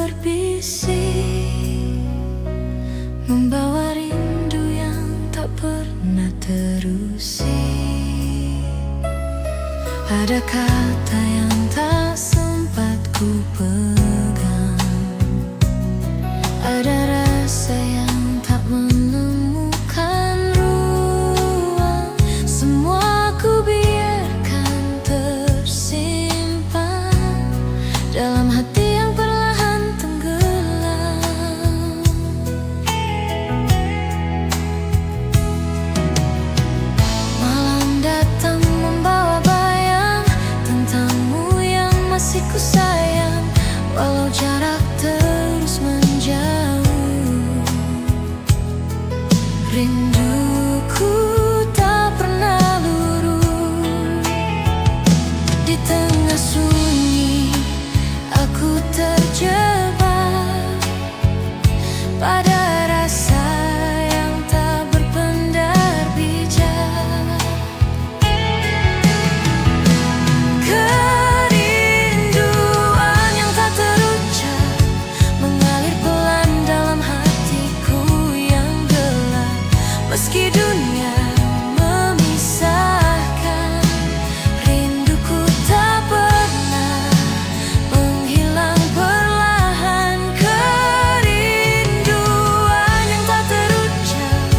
berbisik, membawa rindu yang tak pernah terusik. Ada kata yang tak sempat ku pegang, ada rasa yang tak menemukan ruang. Semua ku biarkan tersimpan dalam hati yang perlahan tenggelam. Malam datang membawa bayang tentangmu yang masih ku sayang, walau jarak terus menjauh. Rinduku tak pernah lurus. Di tengah sunyi aku terjebak pada rasa yang tak berpendar bijak. Kerinduan yang tak terucap mengalir pelan dalam hatiku yang gelap. Meski dunia memisahkan, rinduku tak pernah menghilang perlahan. Kerinduan yang tak terucap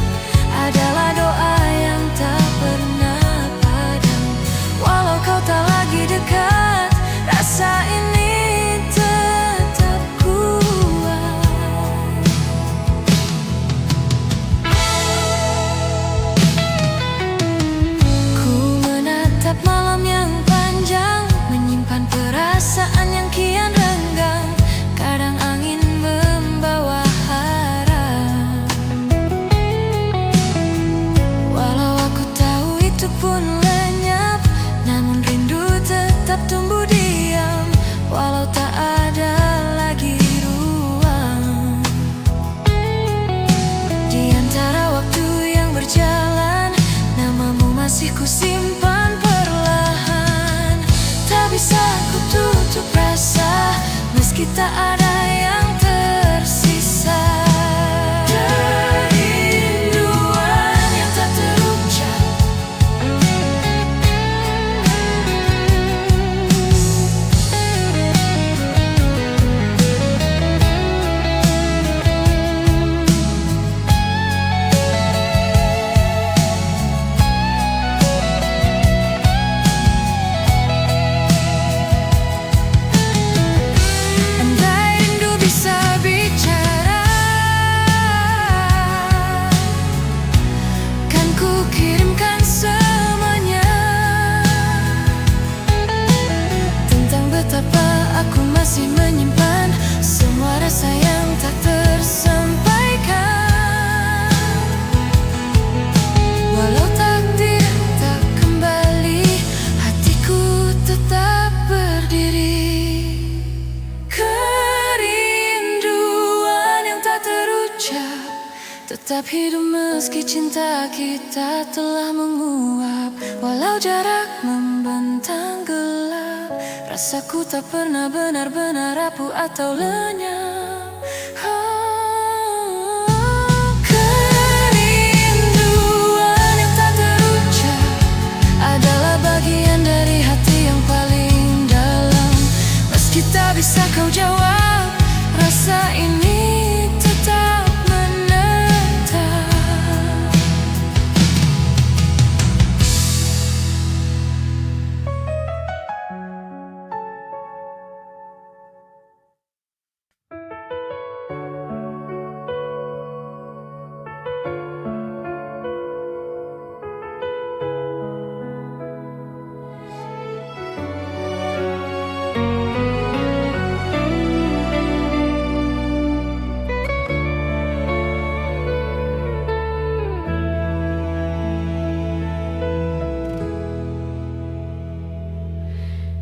adalah doa yang tak pernah padam. Walau kau tak lagi dekat, rasa ini tetap kuat. Ku menatap malam yang panjang, menyimpan perasaan yang kian renggang. Kadang angin membawa harap, walau aku tahu itu pun lenyap. Namun rindu tetap tumbuh diam, walau tak ada lagi ruang. Di antara waktu yang berjalan, namamu masih ku simpan perlahan. Tak bisa ku tutup rasa, meski tak ada yang tersisa. Kerinduan yang tak terucap, andai rindu bisa bicara, kan ku kirimkan semuanya. Tentang betapa aku masih menyimpan semua rasa yang tak tersampaikan. Walau takdir tak kembali, hatiku tetap berdiri. Kerinduan yang tak terucap tetap hidup meski cinta kita telah menguap. Walau jarak membentang gelap, rasaku tak pernah benar-benar rapuh atau lenyap. Kerinduan yang tak terucap adalah bagian dari hati yang paling dalam. Meski tak bisa kau jawab, rasa ini tetap menetap.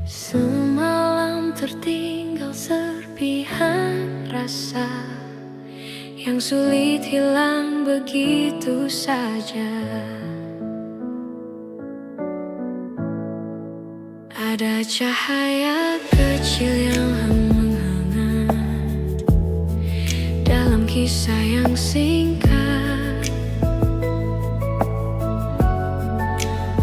Semalam tertinggal serpihan rasa yang sulit hilang begitu saja. Ada cahaya kecil yang menghangat kisah yang singkat,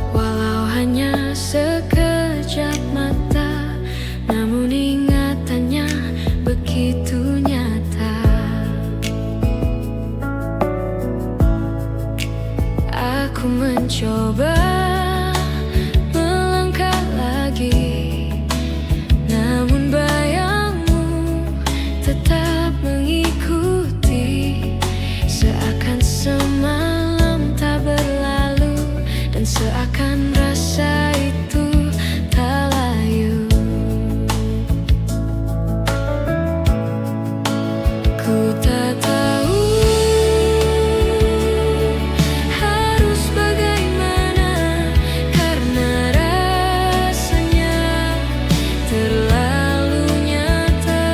walau hanya sekejap mata, namun ingatannya begitu nyata. Aku mencoba melangkah lagi, namun bayangmu tetap mengikuti, seakan semalam tak berlalu, dan seakan rasa itu tak layu. Ku tak tahu harus bagaimana, karena rasanya terlalu nyata.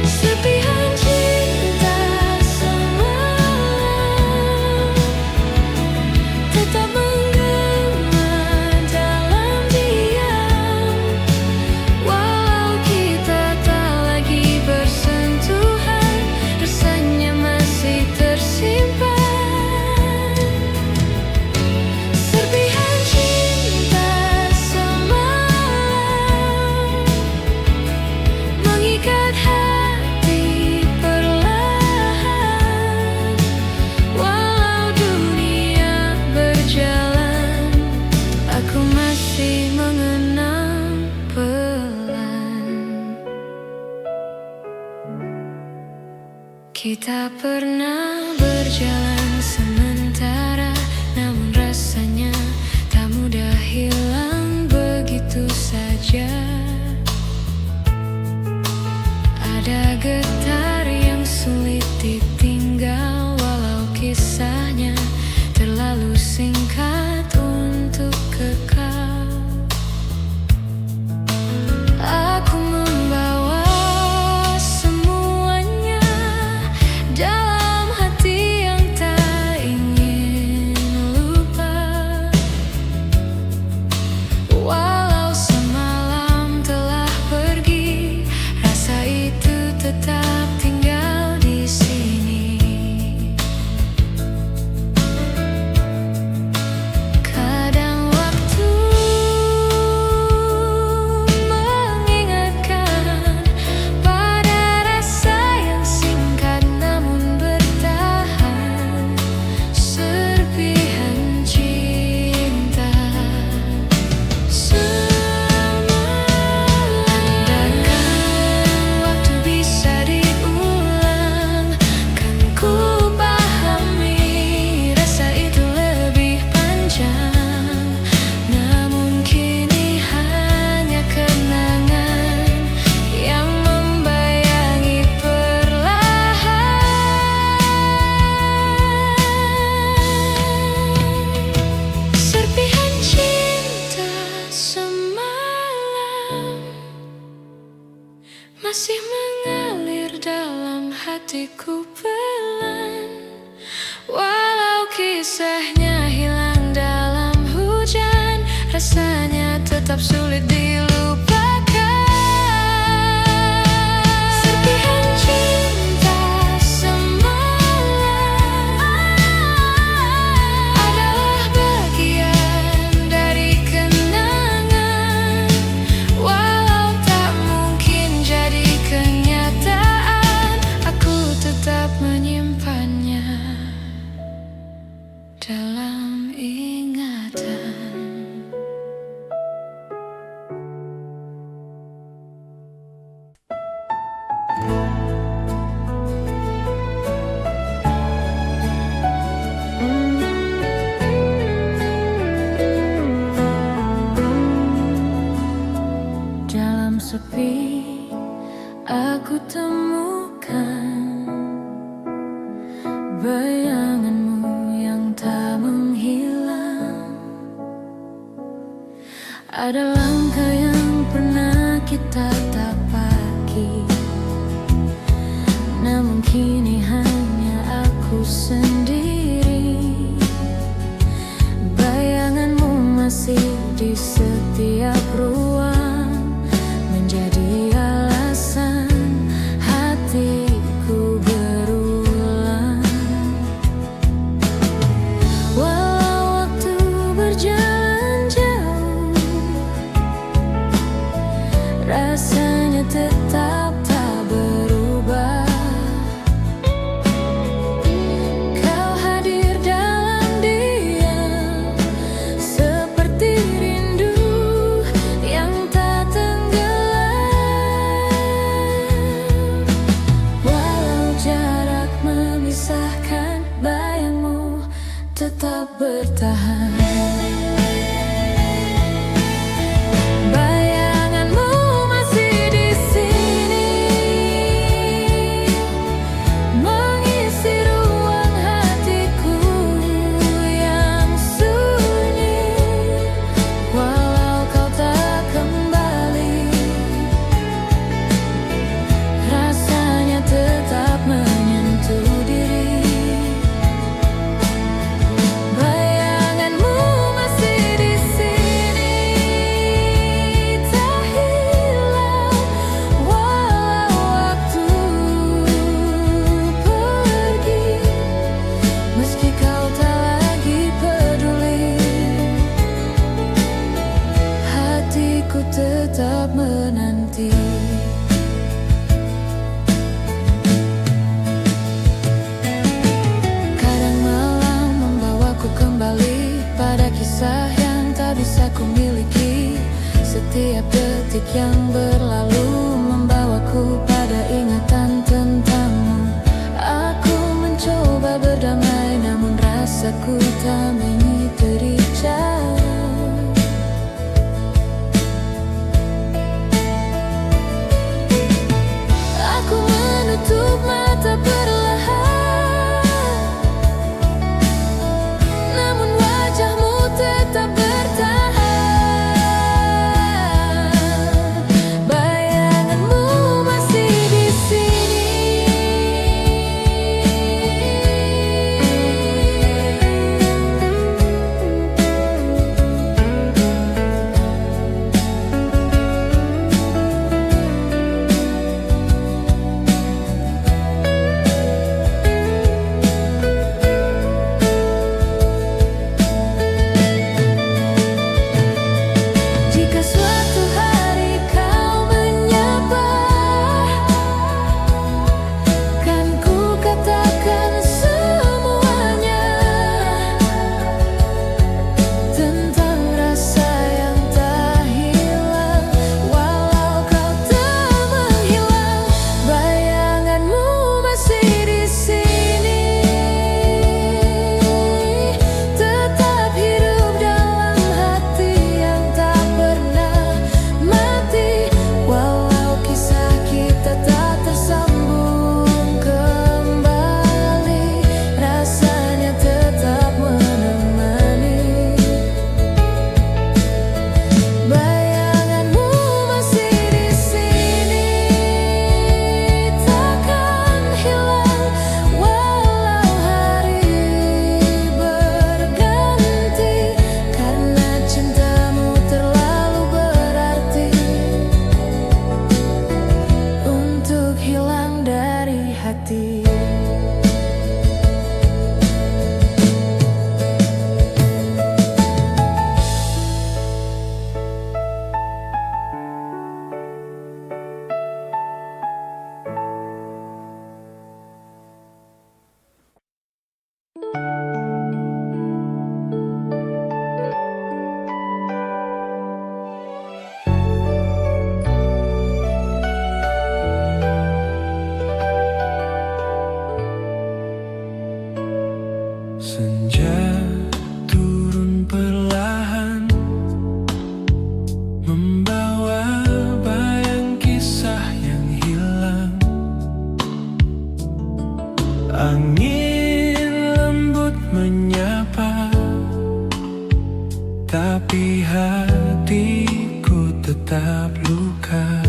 Serpihan cinta semalam tetap menggema dalam diam, walau kita tak lagi bersentuhan, rasanya masih tersimpan. Serpihan cinta semalam mengikat hati perlahan, walau dunia berjalan, aku masih mengenang pelan. Kita pernah berjalan sementara, namun rasanya tak mudah hilang begitu saja. Ada getar yang sulit ditinggal, walau kisahnya terlalu singkat untuk kekal. Aku membawa semuanya dalam hati yang tak ingin lupa, walau semalam telah pergi, rasa itu tetap tinggal di sini. Kadang waktu mengingatkan pada rasa yang singkat namun bertahan. Serpihan cinta semalam. Andaikan waktu bisa diulang, kan ku pahami rasa itu lebih panjang. Namun kini hanya kenangan yang membayangi perlahan. Serpihan cinta semalam masih mengalir dalam hatiku pelan, walau kisahnya hilang dalam hujan, rasanya tetap sulit dilupakan. Serpihan cinta semalam adalah bagian dari kenangan, walau tak mungkin jadi kenyataan, aku tetap menyimpannya dalam ingatan. Dalam sepi aku temukan bayanganmu yang tak menghilang. Ada langkah yang pernah kita tapaki, namun kini hanya aku sendiri. Bayanganmu masih di setiap ruang, menjadi alasan yang berlalu membawaku pada ingatan tentangmu. Aku mencoba berdamai, namun rasaku tak menyetujui. Aku menutup mata perlahan, namun wajahmu tetap bertahan. Bayanganmu masih di sini. Jika suatu hari kau menyapa, kan ku katakan semuanya tentang rasa yang tak hilang. Walau kau tak menghilang, bayanganmu masih di sini. Tetap hidup dalam hati yang tak pernah mati. Walau kisah kita tak tersambung kembali, rasanya tetap menemani. Bayanganmu masih di sini, takkan hilang. Walau hari berganti, karena cintamu terlalu berarti untuk hilang dari hati. Senja turun perlahan, membawa bayang kisah yang hilang. Angin lembut menyapa, tapi hatiku tetap luka.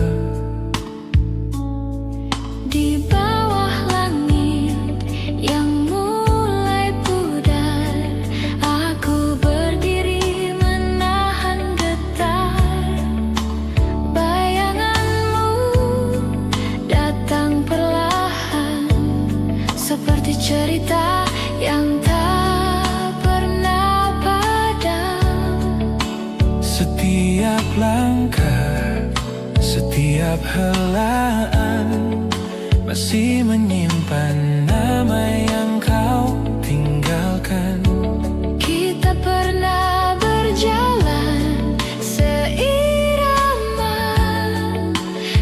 Di bawah langit yang mulai pudar, aku berdiri menahan getar. Bayanganmu datang perlahan, seperti cerita yang tak pernah padam. Setiap langkah, setiap helaan masih menyimpan nama yang kau tinggalkan. Kita pernah berjalan seirama,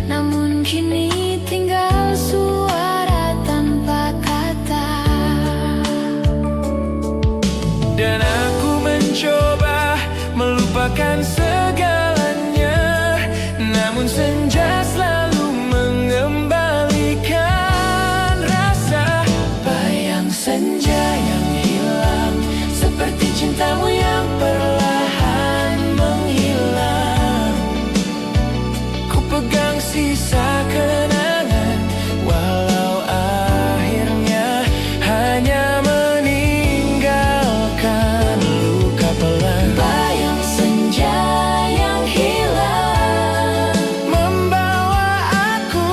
namun kini tinggal suara tanpa kata. Dan aku mencoba melupakan segalanya, namun senja selalu mengembalikan rasa. Bayang senja yang hilang, seperti cintamu yang perlahan menghilang. Ku pegang sisa kenangan, walau akhirnya hanya meninggalkan luka pelan. Bayang senja yang hilang, Membawa aku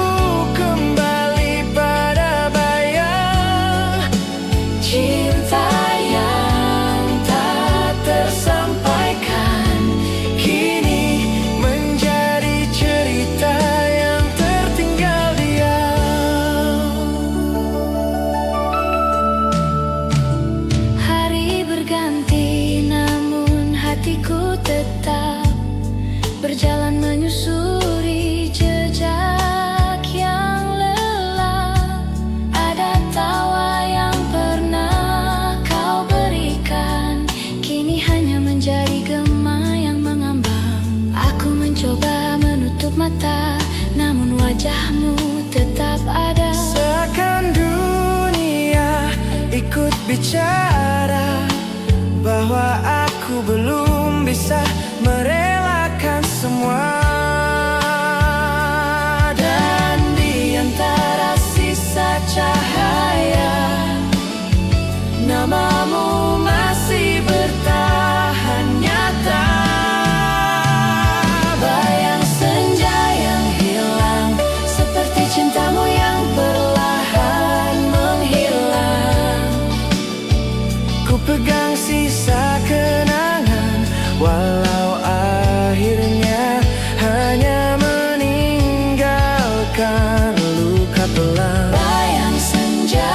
kembali pada bayang cinta yang tak tersampaikan, kini menjadi cerita yang wajahmu tetap ada. Seakan dunia ikut bicara bahwa aku belum bisa merelakan semua. Dan di antara sisa cahaya, namamu masih bertahan nyata. Bayang senja yang hilang, seperti cintamu yang perlahan menghilang. Ku pegang sisa kenangan, walau akhirnya hanya meninggalkan luka pelan. Bayang senja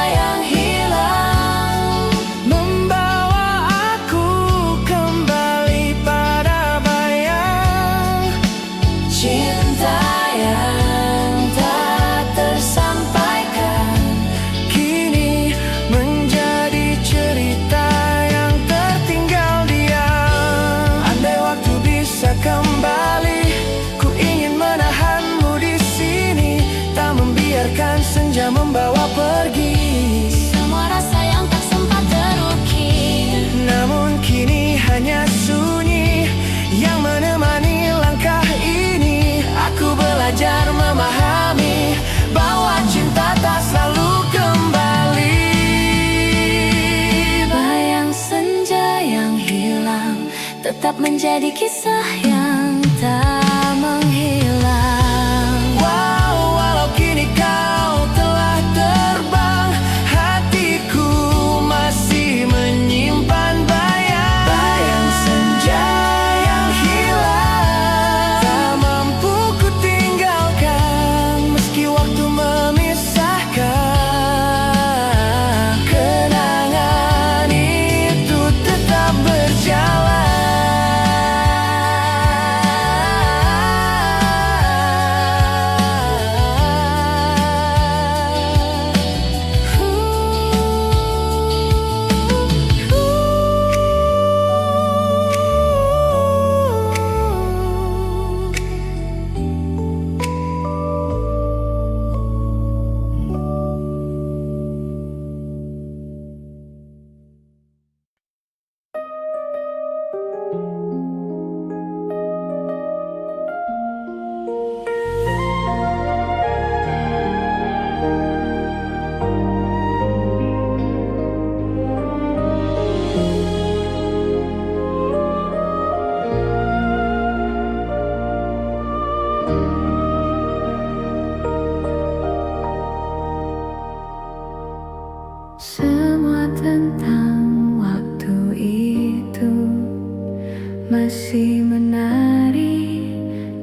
yang hilang, Membawa aku kembali pada bayang cinta yang tak tersampaikan. kini menjadi cerita yang tertinggal diam. Andai waktu bisa kembali, ku ingin menahanmu di sini, tak membiarkan senja membawa pergi Semua rasa yang tak sempat terukir. namun kini hanya sunyi yang menemani langkah ini. Aku belajar memahami bahwa cinta tak selalu kembali. Bayang senja yang hilang tetap menjadi kisah yang tak menghilang. Wow, walau kini kau telah terbang, hatiku masih menyimpan bayang senja yang hilang. Tak mampu ku tinggalkan meski waktu memisahkan. Kenangan itu tetap berjalan. Semua tentang waktu itu masih menari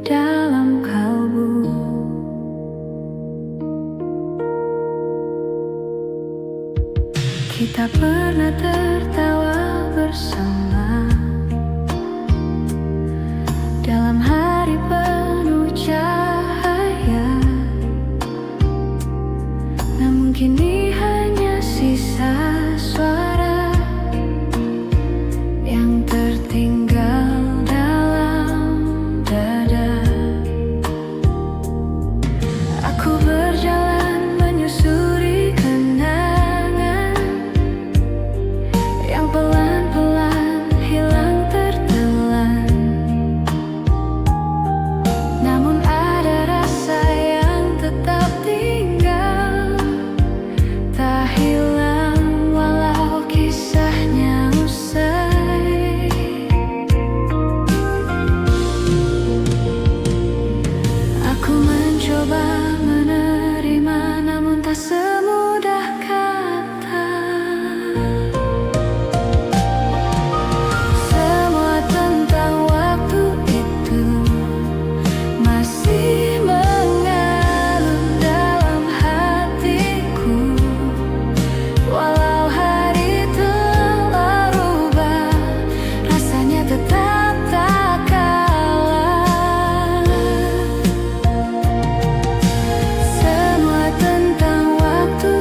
dalam kalbu. Kita pernah tertawa bersama dalam hari penuh cahaya. Namun kini hanya sisa suara yang tertinggal dalam dada. Aku berjalan menyusuri kenangan yang pelan-pelan hilang tertelan. Namun ada rasa yang tetap tinggal, tak hilang walau kisahnya usai. Aku mencoba menerima namun tak semudah kata. Semua tentang waktu itu masih mengalun dalam hatiku. Walau hari telah rubah, rasanya tetap tak kalah. Semua tentang waktu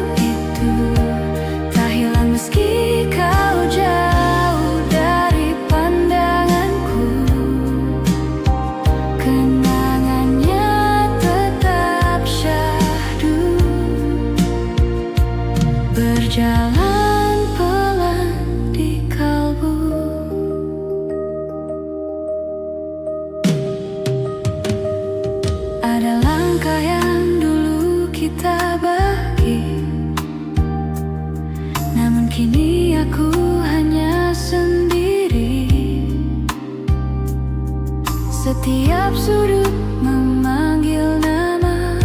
setiap sudut memanggil nama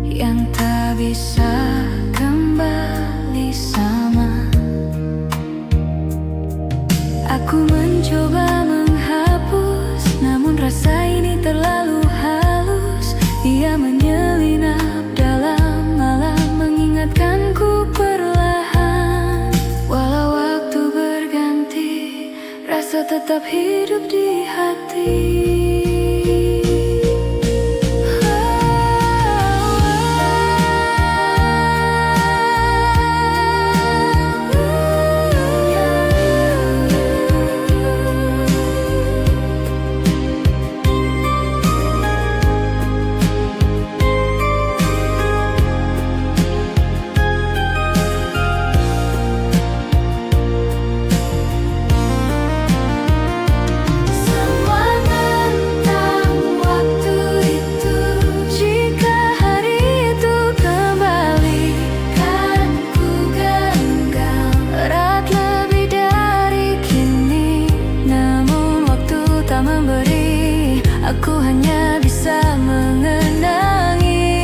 yang tak bisa kembali sama. Aku mencoba menghapus, namun rasa ini terlalu halus. Ia menyelinap dalam malam, mengingatkanku perlahan. Walau waktu berganti, rasa tetap hidup di hati. Aku hanya bisa mengenangi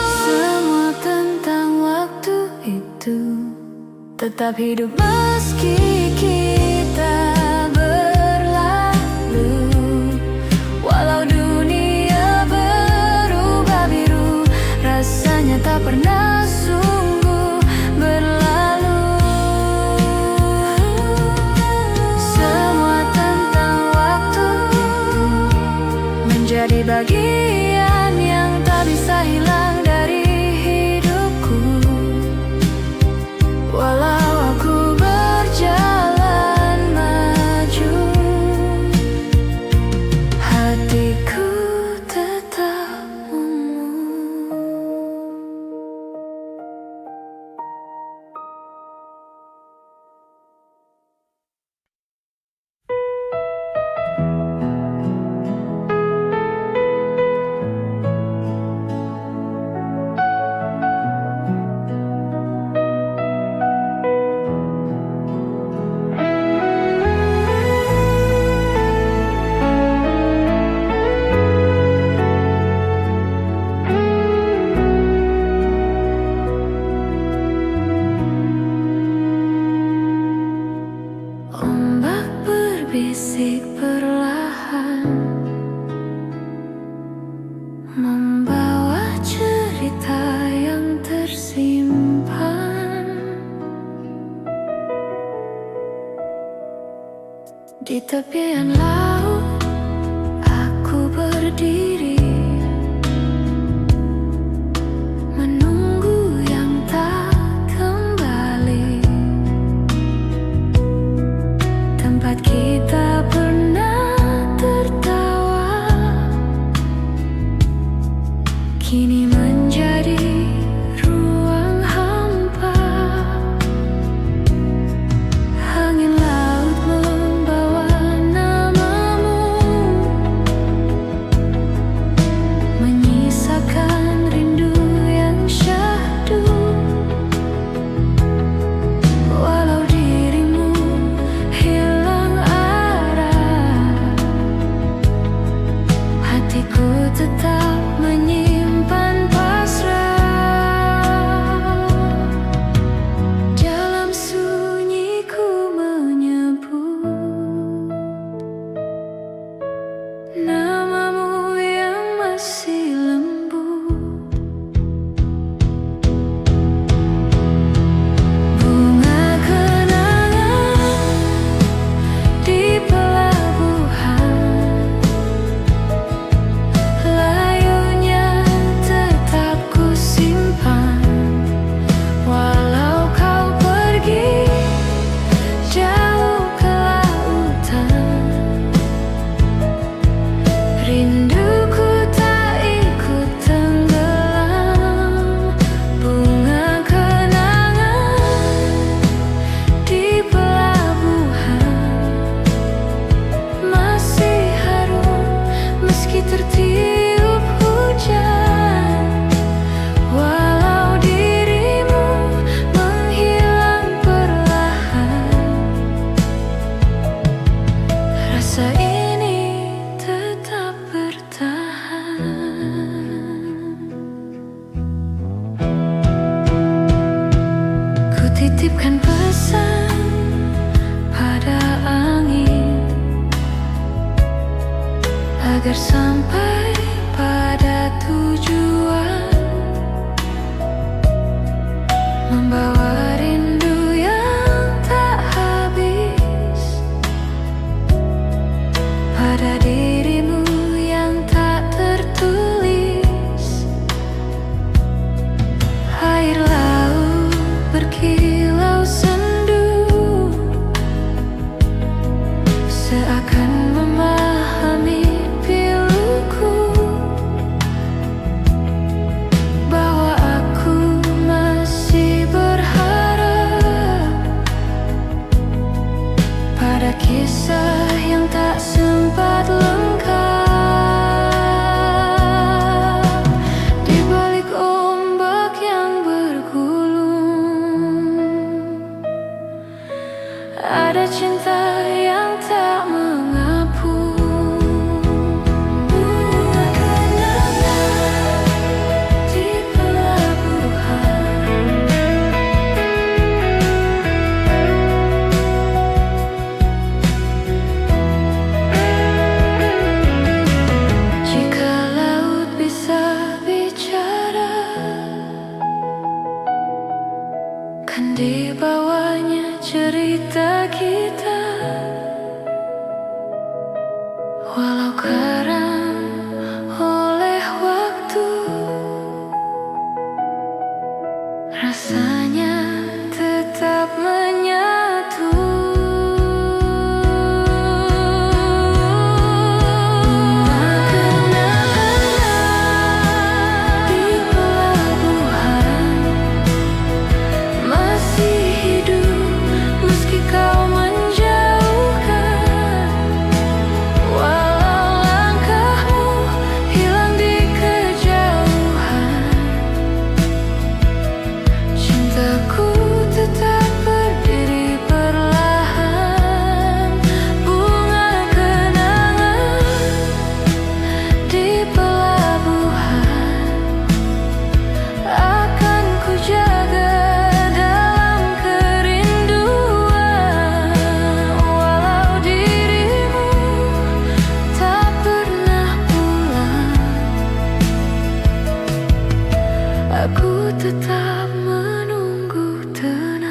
semua tentang waktu itu. Tetap hidup meski kita berlalu. Walau dunia berubah biru, rasanya tak pernah sungguh berlalu. Jadi bagian yang tak bisa hilang dari hidupku. Walau aku berjalan maju, hatiku tetap ungu. Berbisik perlahan, membawa cerita yang tersimpan di tepian laut. Aku berdiri menunggu yang tak kembali. Tempat kita pernah tertawa kini menjadi ruang hampa. Angin laut membawa namamu, menyisakan rindu yang syahdu. Walau dirimu hilang arah, hatiku tetap menyimpan pasrah. Dalam sunyiku menyebut namamu yang masih lembut. Bunga kenangan di pelabuhan, layunya tetap ku simpan. Walau kau pergi jauh ke lautan, rinduku tak ikut tenggelam. Bunga kenangan di pelabuhan masih harum meski tertiup hujan. Walau dirimu menghilang perlahan, rasa ini tetap bertahan. Ku titipkan pesan pada angin agar sampai pada tujuan, membawa rindu yang tak habis pada dirimu yang tak tertulis. Air laut berkilau sendu, seakan memahami piluku bahwa aku masih berharap pada kisah yang tak sempat lengkap. Di balik ombak yang bergulung, ada cinta yang tak mengapung. Bunga kenangan di pelabuhan, jika laut bisa bicara, kan dibawanya cerita kita. Walau karam oleh waktu, rasanya tetap menyatu. Kenangan di pelabuhan masih hidup meski kau menjauhkan. Walau langkahmu hilang di kejauhan, cintaku tetap berdiri perlahan. Bunga kenangan di pelabuhan akan ku jaga dalam kerinduan. Walau dirimu tak pernah pulang, aku tetap menunggu tenang.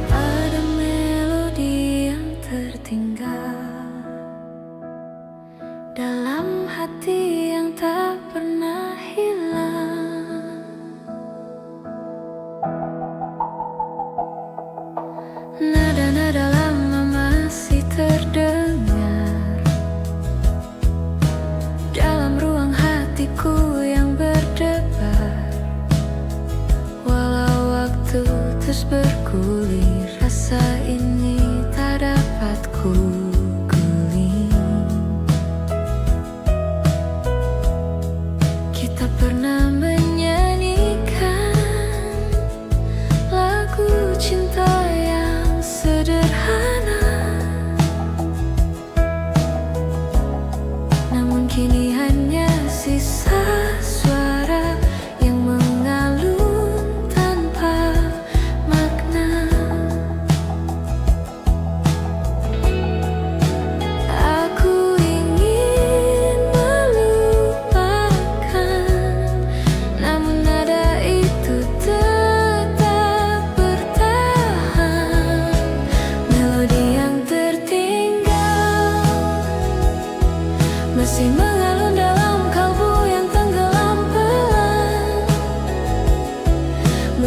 Ada melodi yang tertinggal dalam hati yang tak pernah hilang. Nada-nada lama masih terdengar dalam ruang hatiku yang berdebar. Walau waktu terus bergulir, rasa ini tak dapat ku guling. Kita pernah menyanyikan lagu cinta yang sederhana, namun kini hanya sisa suara yang mengalun tanpa makna.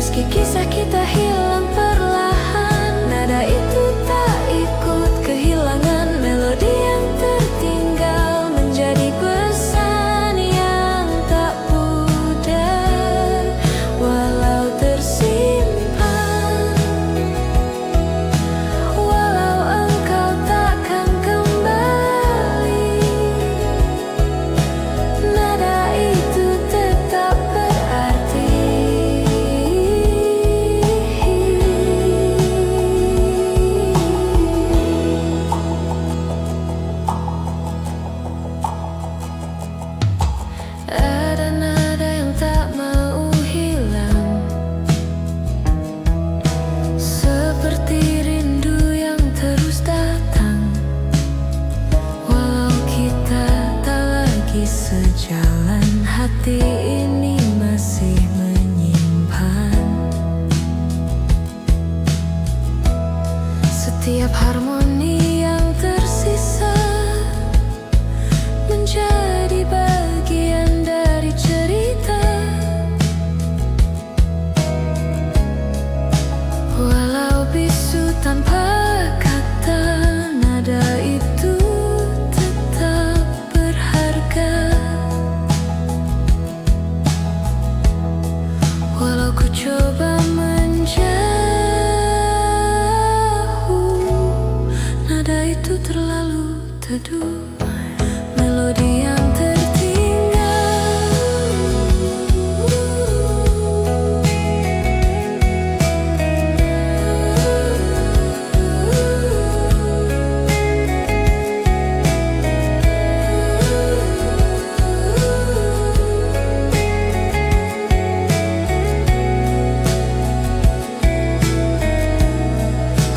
Meski kisah kita hilang perlahan, nada itu tak ikut kehilangan. Melodi yang tertinggal menjadi pesan yang tak pudar, walau tersimpan. Walau engkau takkan kembali, nada itu tetap berarti. Ada nada yang tak mau hilang, seperti rindu yang terus datang. Walau kita tak lagi sejalan, hati ini masih menyimpan setiap harmoni yang tersisa, menjadi bagian dari cerita. Walau bisu tanpa kata, nada itu tetap berharga. Walau ku coba menjauh, nada itu terlalu teduh. Melodi yang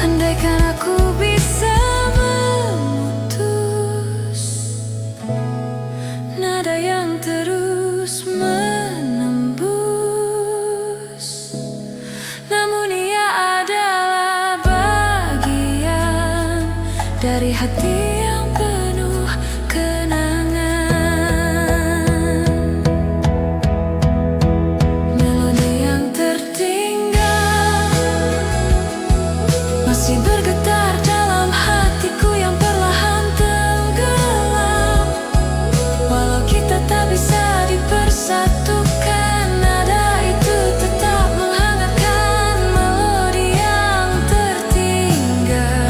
andaikan aku bisa memutus nada yang terus menembus, namun ia adalah bagian dari hati yang penuh kenangan. Melodi yang tertinggal masih bergetar dalam hatiku yang perlahan tenggelam. Walau kita tak bisa dipersatukan, nada itu tetap menghangatkan. Melodi yang tertinggal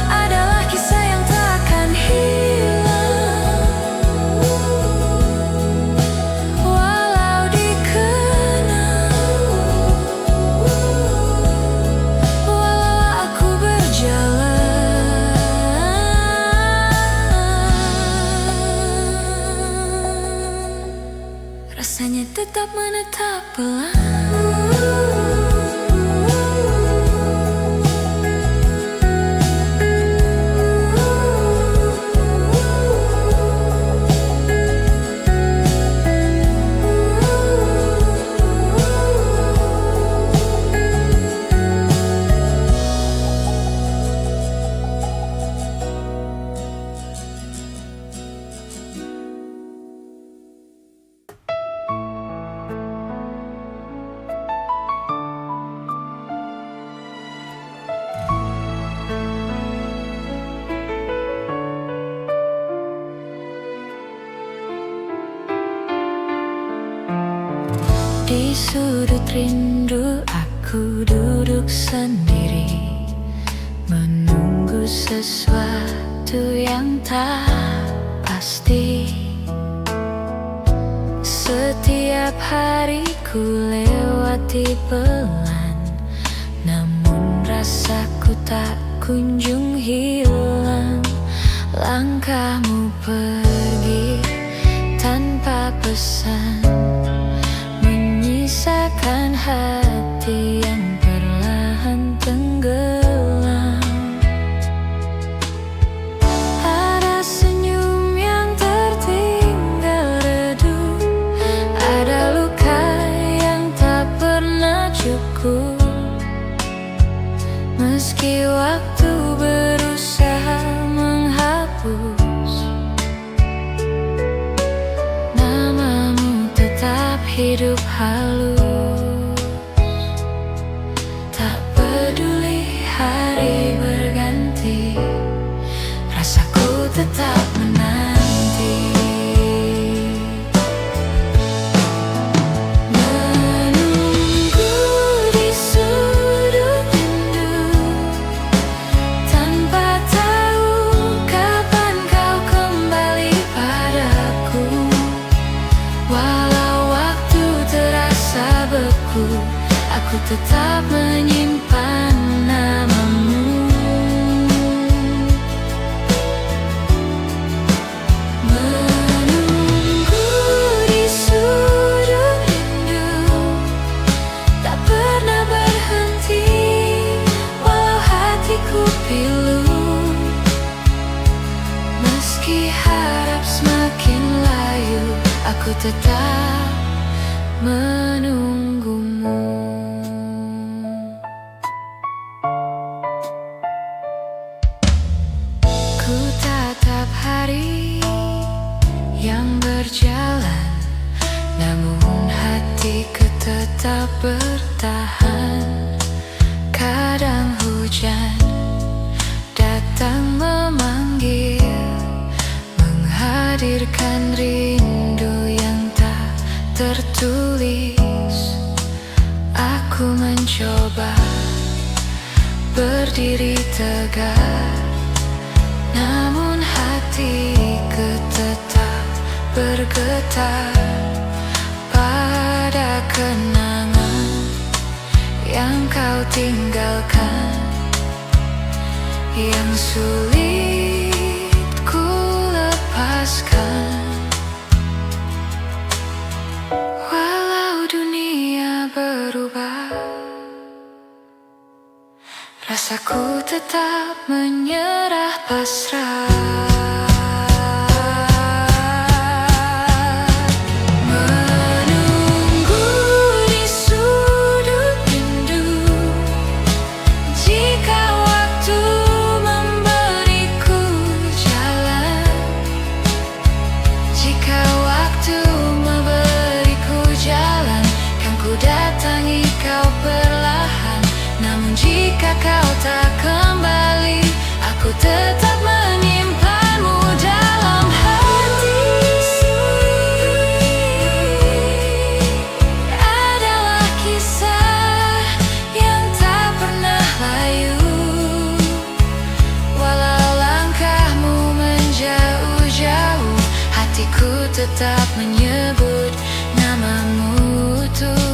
adalah kisah yang takkan hilang, walau dikenal, walau aku berjalan. Rasanya tetap menetap pelan. Di sudut rindu aku duduk sendiri, menunggu sesuatu yang tak pasti. Setiap hari ku lewati pelan, namun rasaku tak kunjung hilang. Langkahmu pergi tanpa pesan, menyisakan hati yang perlahan tenggelam. Ada senyum yang tertinggal redup, ada luka yang tak pernah cukup. Meski waktu berusaha menghapus namamu hidup halus. Tak peduli hari berganti, rasaku tetap menanti. Menunggu di sudut rindu, tanpa tahu kapan kau kembali padaku. Walau waktu terasa beku, aku tetap menyimpan namamu. Menunggu di sudut rindu, tak pernah berhenti, walau hatiku pilu. Meski harap semakin layu, aku tetap menunggumu. Ku tatap hari yang berjalan, namun hatiku tetap bertahan. Kadang hujan datang memanggil, menghadirkan rindu yang tak tertulis. Aku mencoba berdiri tegak, namun hatiku tetap bergetar pada kenangan yang kau tinggalkan, yang sulit ku lepaskan. Walau dunia berubah, rasaku tetap menyerah pasrah. Menunggu di sudut rindu, jika waktu memberiku jalan, jika waktu memberiku jalan, kan ku datangi kau perlahan. Namun jika kau tak kembali, aku tetap menyimpanmu dalam hati. Adalah kisah yang tak pernah layu, walau langkahmu menjauh-jauh, hatiku tetap menyebut namamu tuh.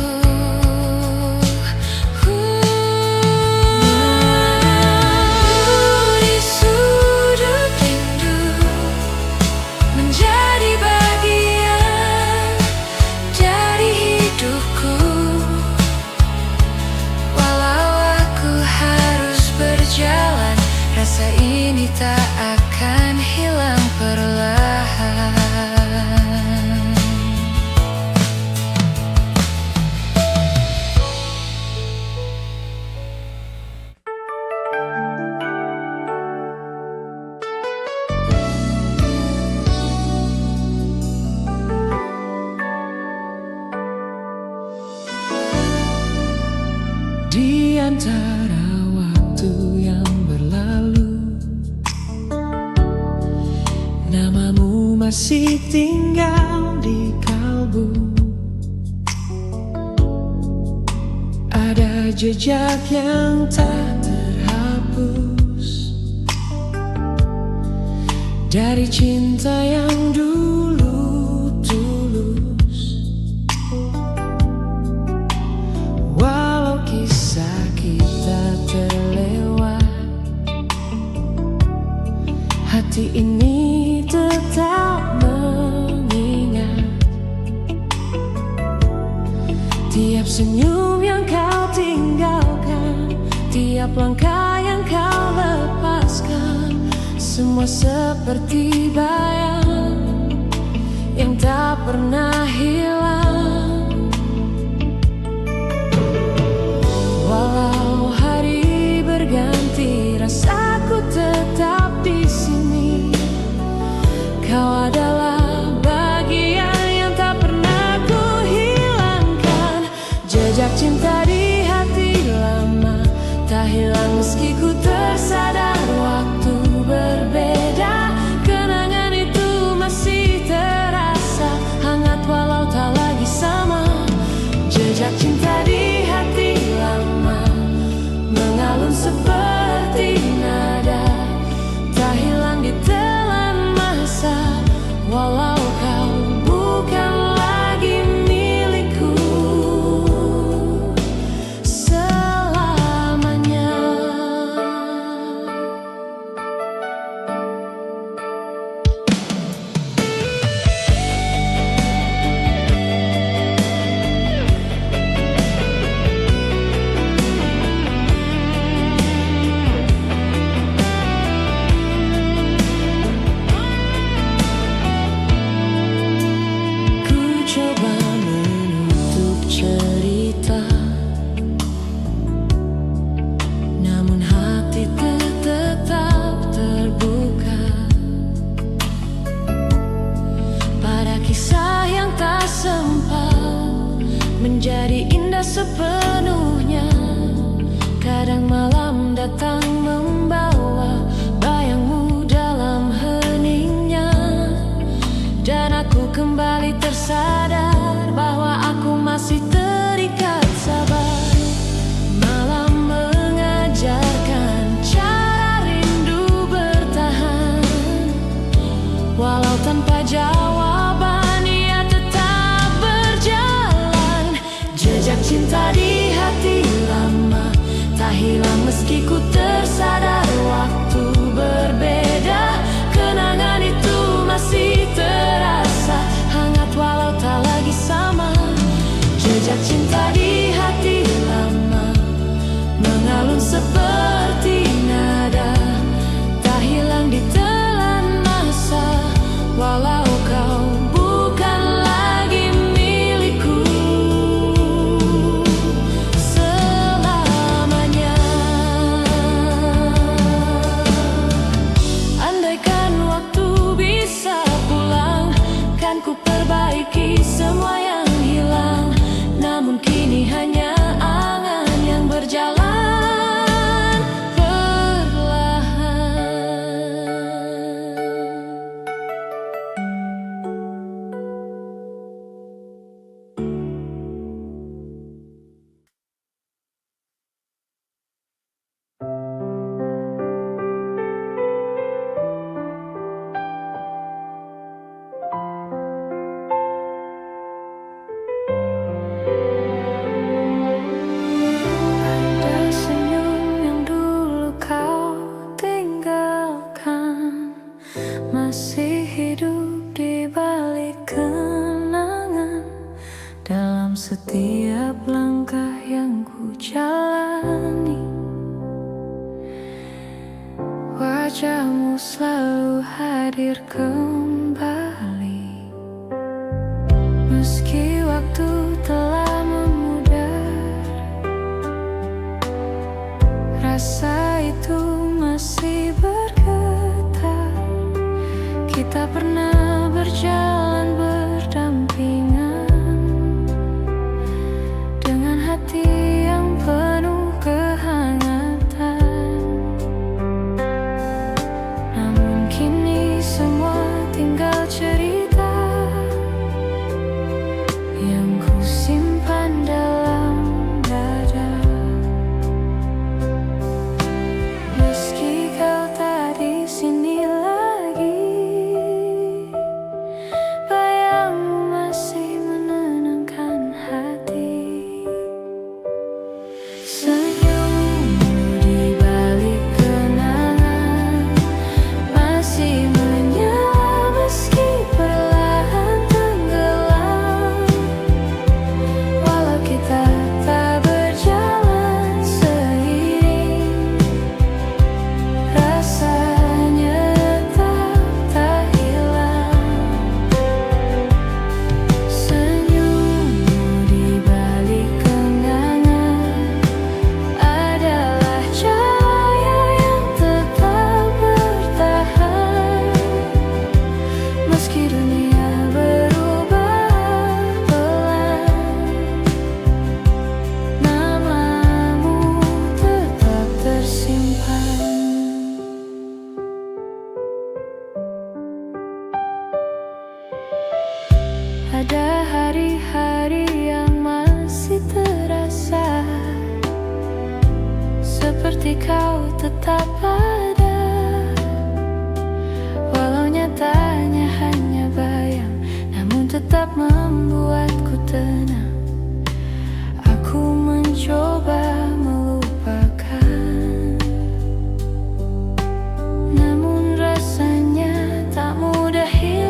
Rasa ini tak akan hilang perlahan. Di antara waktu yang berlalu, namamu masih tinggal di kalbu. Ada jejak yang tak terhapus dari cinta yang dulu tulus. Walau kisah kita terlewat, hati ini tetap mengingat tiap senyum yang kau tinggalkan, tiap langkah yang kau lepaskan. Semua seperti bayang yang tak pernah hilang. Walau hari berganti, rasaku tetap di sini. Kau adalah bagian yang tak pernah ku hilang. Jejak cinta di hati lama tak hilang meski ku tersadar waktu berbeda. Kenangan itu masih terasa hangat walau tak lagi sama. Jejak cinta di hati lama mengalun seperti nada, tak hilang ditelan masa walau kau bukan lagi milikku selamanya. Ku coba menutup cerita, namun hati tetap terbuka pada kisah yang tak sempat menjadi indah sepenuhnya. Kadang malam datang membawa bayangmu dalam heningnya, dan aku kembali tersadar bahwa aku masih terikat sabar. Malam mengajarkan cara rindu bertahan, walau tanpa jawaban ia tetap berjalan. Jejak cinta di hati lama tak hilang meski ku tersadar waktu berbeda. Kenangan itu masih terasa hangat walau tak lagi sama. Jejak cinta di hati lama mengalun seperti nada, tak hilang ditelan masa walau kau bukan lagi milikku selamanya. Andaikan waktu bisa pulang, kan ku perbaiki semua yang hilang. Namun kini hanya angan yang berjalan perlahan. Ada senyum yang dulu kau tinggalkan, masih hidup di balik kenangan. Dalam setiap langkah yang ku jalani, wajahmu selalu hadir kembali. Meski waktu telah memudar, rasa itu masih bergetar. Kita pernah berjalan berdampingan dengan hati yang penuh kehangatan. Namun kini semua tinggal cerita yang ku simpan dalam dada. Meski kau tak di sini lagi, bayangmu masih menenangkan hati. Senyummu di balik kenangan masih menyala meski perlahan tenggelam. Ada hari-hari yang masih terasa seperti kau tetap ada, walau nyatanya hanya bayang, namun tetap membuatku tenang. Aku mencoba melupakan, namun rasanya tak mudah hilang.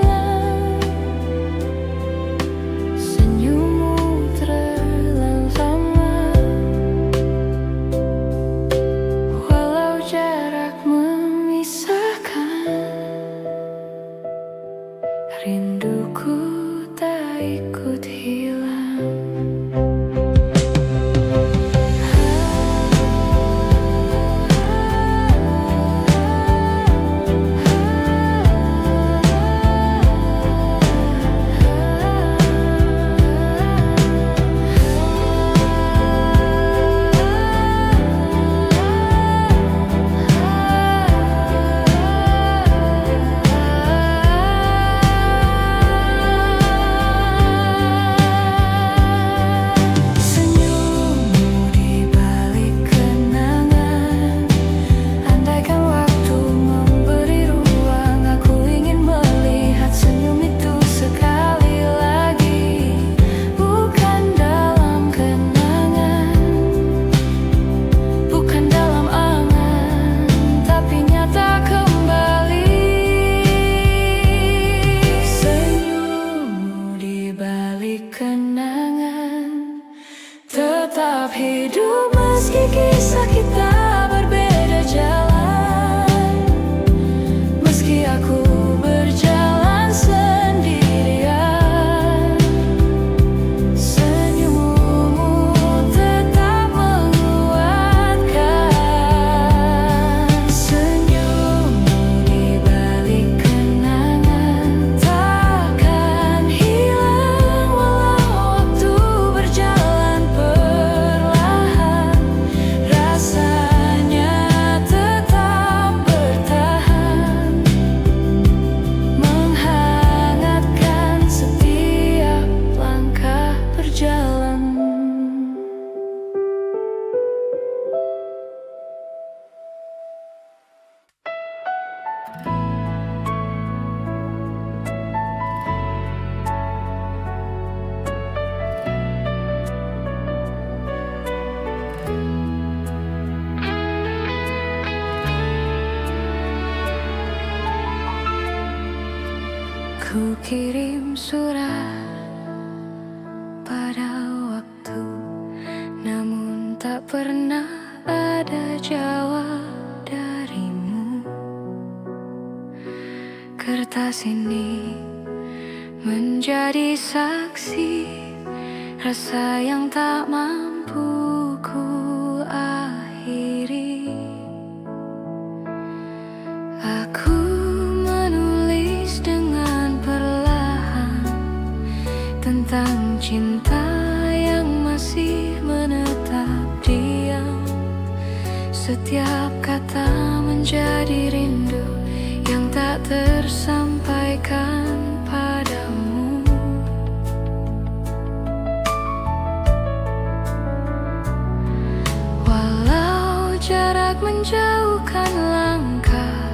Senyummu terlalu lama, walau jarak memisahkan. Rinduku tak ikut hilang. Kenangan tetap hidup meski kisah kita berbeda jalan. Meski aku berjalan sendirian, senyummu tetap menguatkan. Senyummu di balik kenangan takkan hilang, walau waktu berjalan perlahan. Rasanya tetap bertahan, menghangatkan setiap langkah berjalan. Ku kirim surat pada waktu, namun tak pernah ada jawab darimu. Kertas ini menjadi saksi rasa yang tak mampu ku akhiri. Aku menulis dengan perlahan tentang cinta yang masih menetap diam. Setiap kata menjadi rindu yang tak tersampaikan padamu. Walau jarak menjauhkan langkah,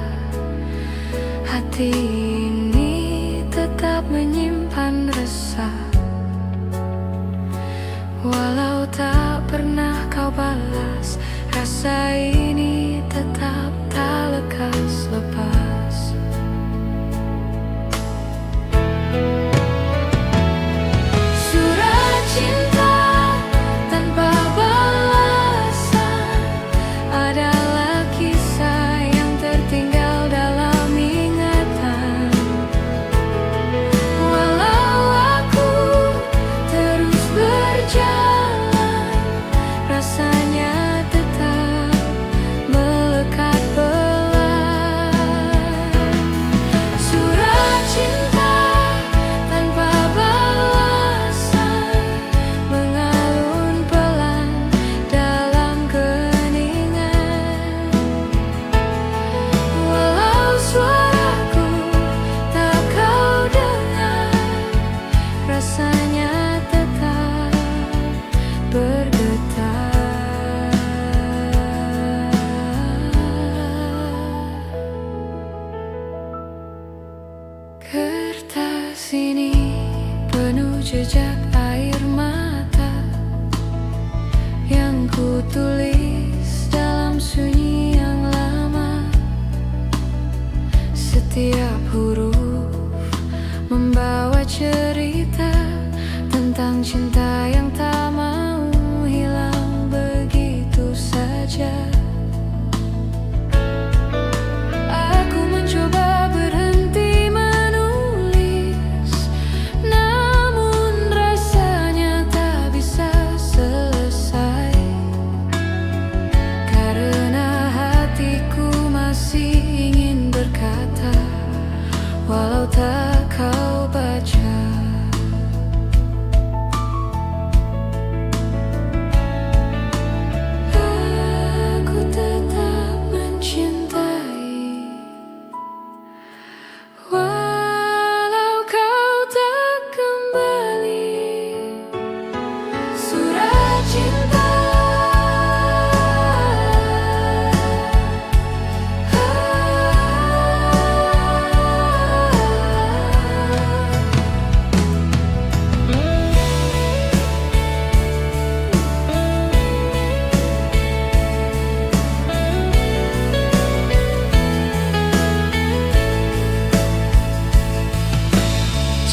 hati ini tetap menyimpan resah. Walau tak pernah kau balas, rasa ini tetap tak lekas lepas. Surat cinta tanpa balasan adalah kisah yang tertinggal dalam ingatan. Walau aku terus berjalan, rasanya tetap penuh jejak air mata yang ku tulis dalam sunyi yang lama. Setiap huruf membawa cerita tentang cinta yang tak mau hilang begitu saja. Aku mencoba berhenti menulis, namun rasanya tak bisa selesai, karena hatiku masih ingin berkata walau tak kau baca. Aku tetap mencintai walau kau tak kembali. Surat cinta.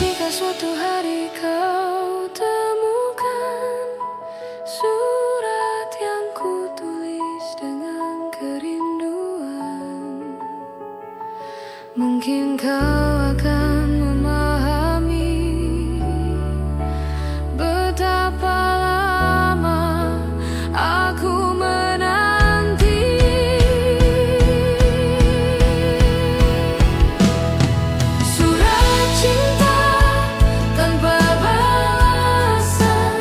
Jika suatu hari kau temukan surat yang ku tulis dengan kerinduan, mungkin kau akan memahami betapa lama aku menanti. Surat cinta tanpa balasan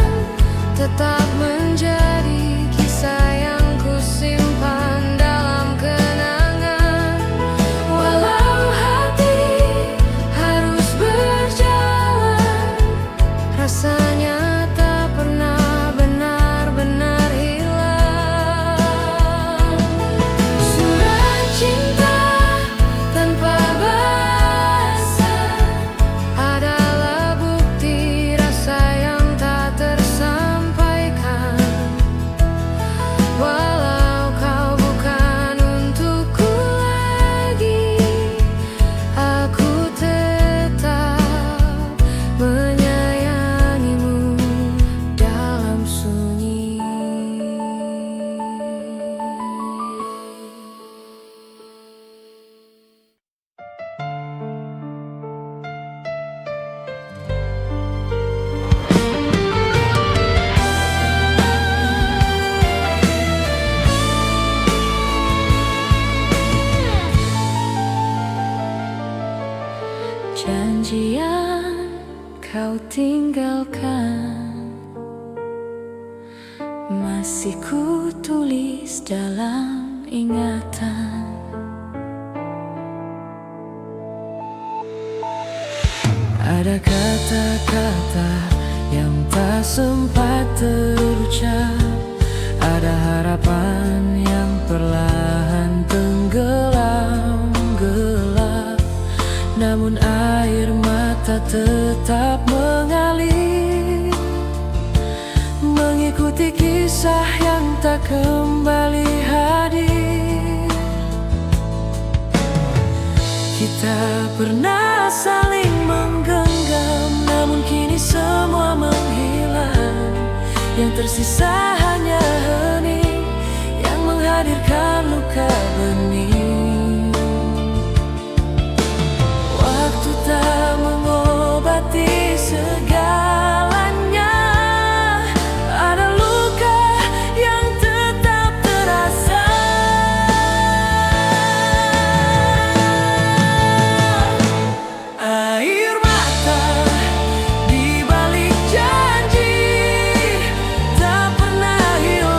tetap menjadi kisah yang ku simpan dalam kenangan. Walau hati harus berjalan, rasanya tak pernah benar-benar hilang. Surat cinta tanpa balasan adalah bukti rasa yang tak tersampaikan. Walau kau bukan untukku lagi, aku tetap menyayangimu dalam sunyi. Janji yang kau tinggalkan masih ku tulis dalam ingatan. Ada kata-kata yang tak sempat terucap, ada harapan yang perlahan tenggelam gelap, namun air mata tetap mengalir, mengikuti kisah yang tak kembali hadir. Kita pernah saling menggenggam, namun kini semua menghilang. Yang tersisa hanya hening yang menghadirkan luka bening. Waktu tak mengobati segalanya, ada luka yang tetap terasa. Air mata di balik janji tak pernah hilang.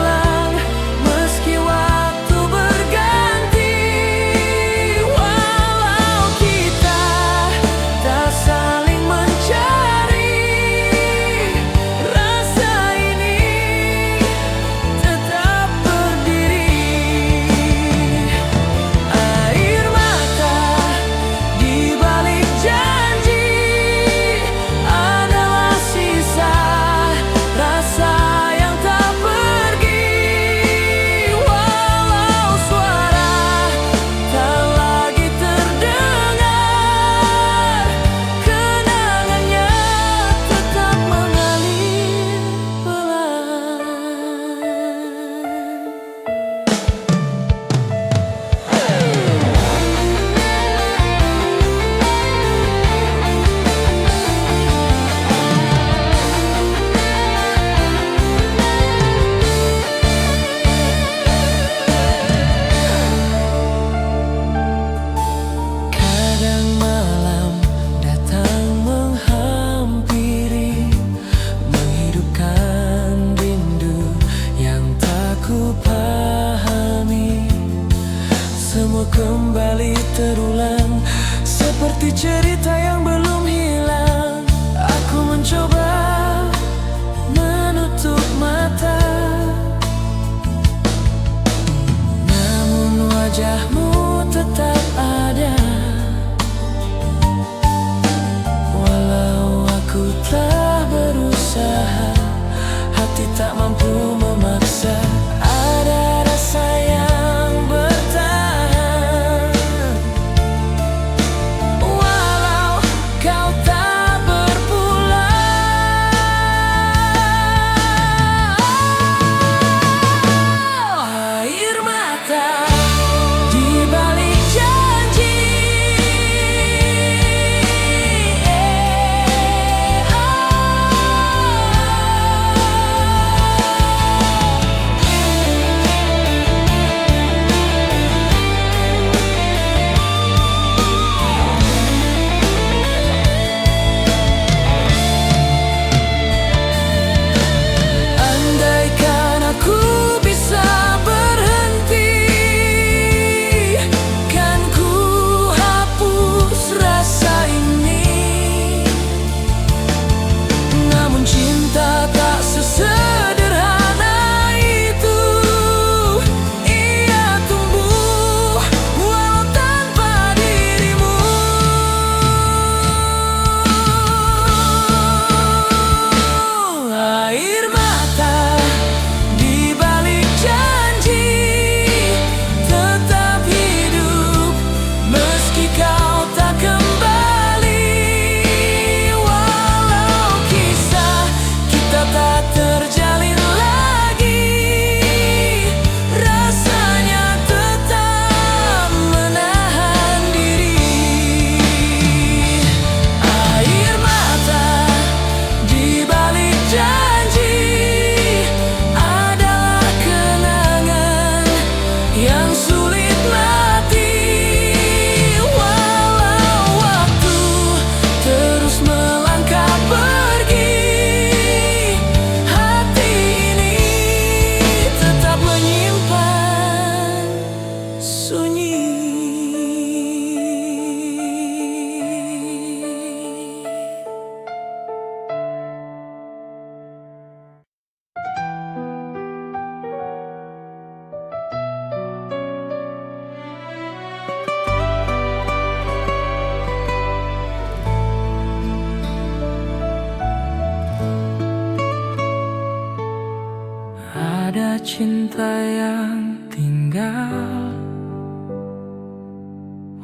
tanda cinta yang tinggal,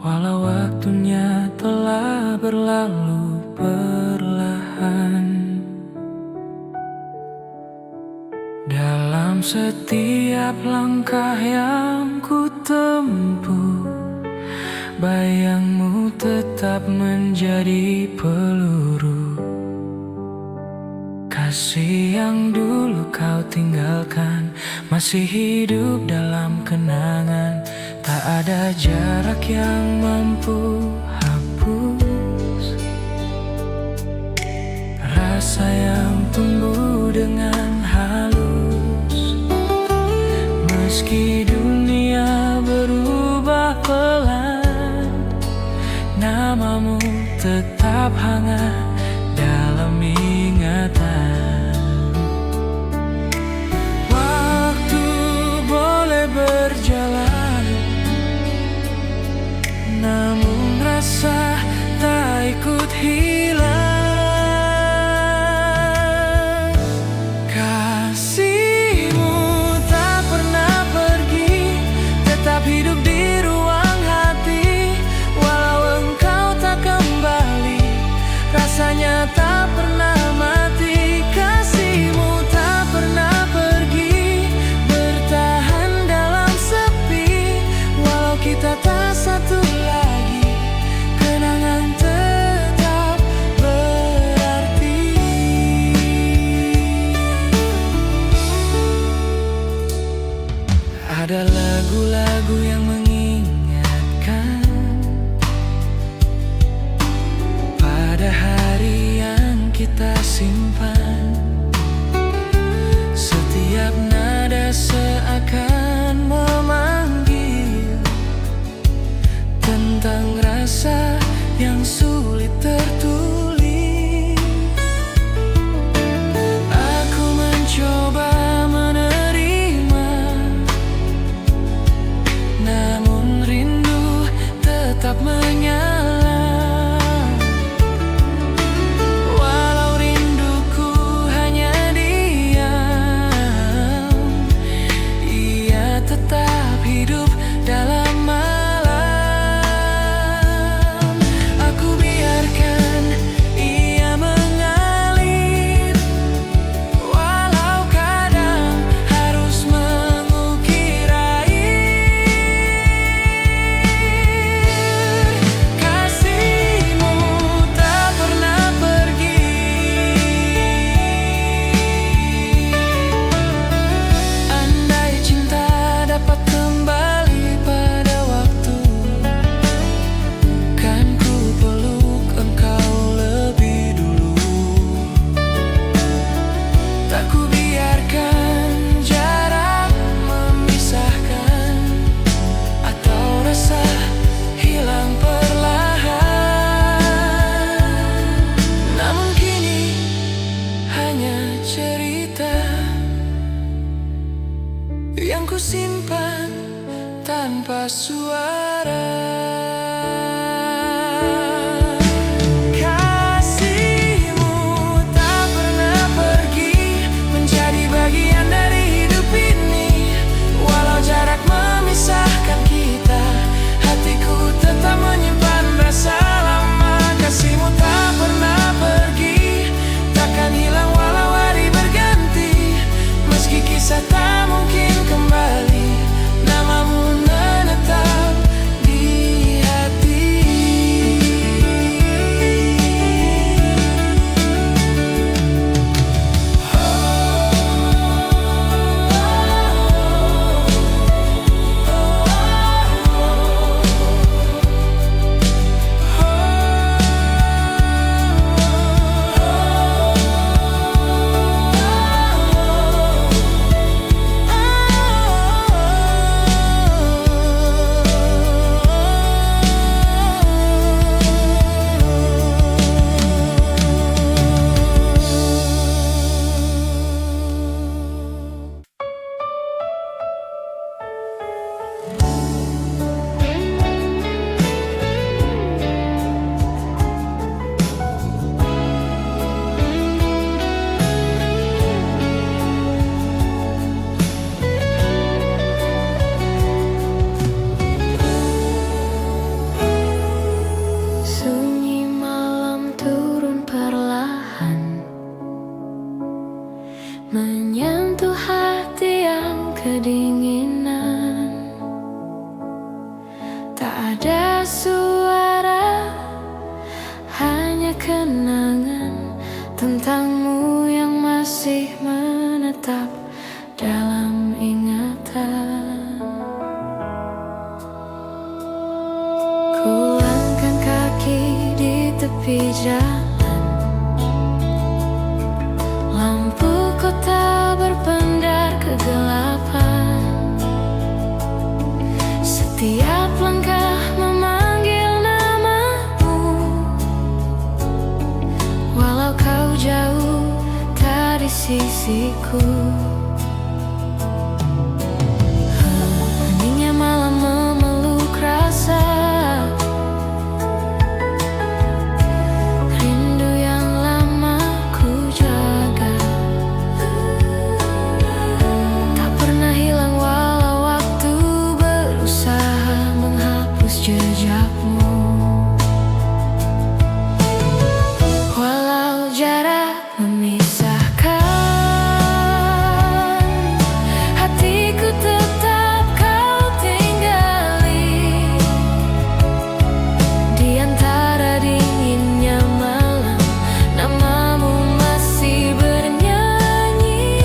walau waktunya telah berlalu perlahan. Dalam setiap langkah yang ku tempuh, bayangmu tetap menjadi peluru. Kasih yang dulu kau tinggalkan masih hidup dalam kenangan. Tak ada jarak yang mampu hapus rasa yang tumbuh dengan halus. Meski dunia berubah pelan, namamu tetap hangat dalam ingatan. Waktu boleh berjalan, namun rasa tak ikut hilang. Kasihmu tak pernah pergi, tetap hidup di ruang hati. Walau engkau tak kembali, rasanya tak pernah mati. Kasihmu tak pernah pergi, bertahan dalam sepi. Walau kita tak satu lagi, kenangan tetap berarti. Ada lagu-lagu yang mengingatkan pada hari yang kita simpan. Setiap nada seakan memanggil tentang rasa yang sulit tertulis. Aku mencoba menerima, namun rindu tetap menyala. Walau rinduku hanya diam, ia tetap hidup dalam malam. Aku biarkan ia mengalir, walau kadang harus mengukir air. Kasihmu tak pernah pergi, andai cinta dapat kembali pada waktu, kan ku peluk engkau lebih dulu. Tak ku biarkan jarak memisahkan, atau rasa hilang perlahan. Namun kini hanya cerita yang ku simpan tanpa suara. Kasihmu tak pernah pergi, menjadi bagian dari hidup ini. Walau jarak memisahkan kita, hatiku tetap menyimpan rasa lama. Kasihmu tak pernah pergi, takkan hilang walau hari berganti. Meski kisah tak mungkin kembali, namamu menetap di menyentuh hati yang kedinginan. Tak ada suara, hanya kenangan tentangmu yang masih menetap dalam ingatan. Ku langkahkan kaki di tepi jalan, lampu kota berpendar kegelapan. Setiap langkah memanggil namamu, walau kau jauh tak di sisiku. Heningnya malam memeluk rasa rindu yang lama ku jaga. Tak pernah hilang walau waktu berusaha menghapus jejakmu. Walau jarak memisahkan, hatiku tetap kau tinggali. Di antara dinginnya malam, namamu masih bernyanyi.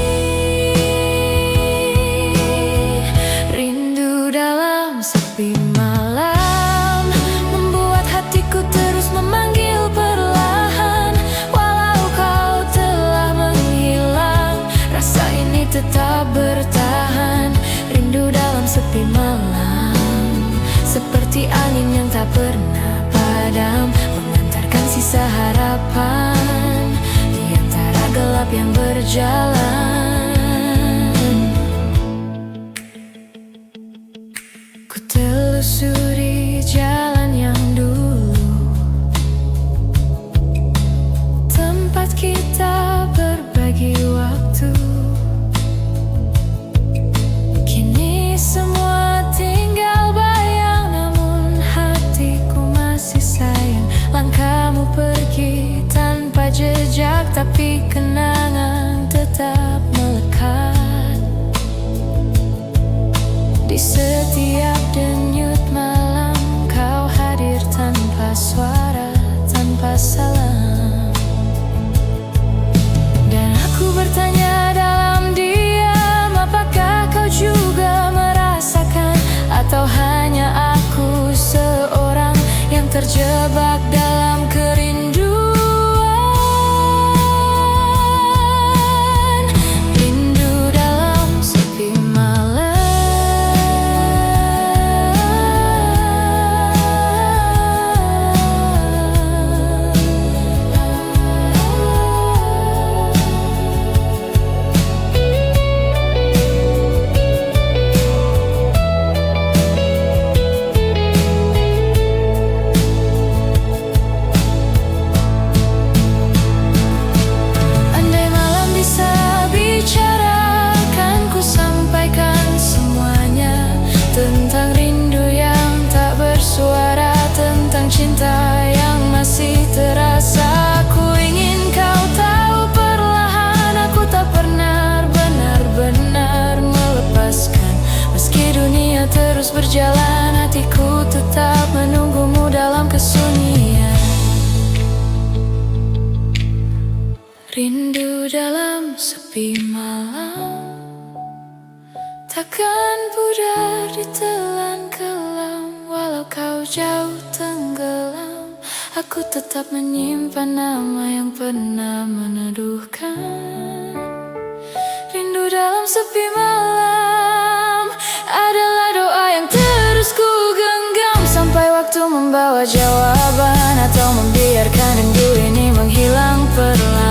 Rindu dalam sepi malam membuat hatiku terus memanggil perlahan. Walau kau telah menghilang, rasa ini tetap bertahan. Rindu dalam sepi malam, seperti angin yang tak pernah padam, mengantarkan sisa harapan di antara gelap yang berjalan. Ku telusuri jalan yang dulu, tempat kita berbagi waktu. Kini semua tinggal bayang, namun hatiku masih sayang. Langkahmu pergi tanpa jejak, tapi kenangan tetap melekat. Di setiap denyut malam kau hadir tanpa suara, tanpa salam. Dan aku bertanya dalam diam, apakah kau juga merasakan? Atau hanya aku seorang yang terjebak dalam kerinduan? Rindu dalam sepi malam, andai malam bisa bicara, kan ku sampaikan semuanya. Tentang rindu yang tak bersuara, tentang cinta yang masih terasa. Ku ingin kau tahu perlahan, aku tak pernah benar-benar melepaskan. Meski dunia terus berjalan, hatiku tetap menunggumu dalam kesunyian. Rindu dalam sepi malam, takkan pudar ditelan kelam. Walau kau jauh tenggelam, aku tetap menyimpan nama yang pernah meneduhkan. Rindu dalam sepi malam adalah doa yang terus ku genggam, sampai waktu membawa jawaban, atau membiarkan rindu ini menghilang perlahan.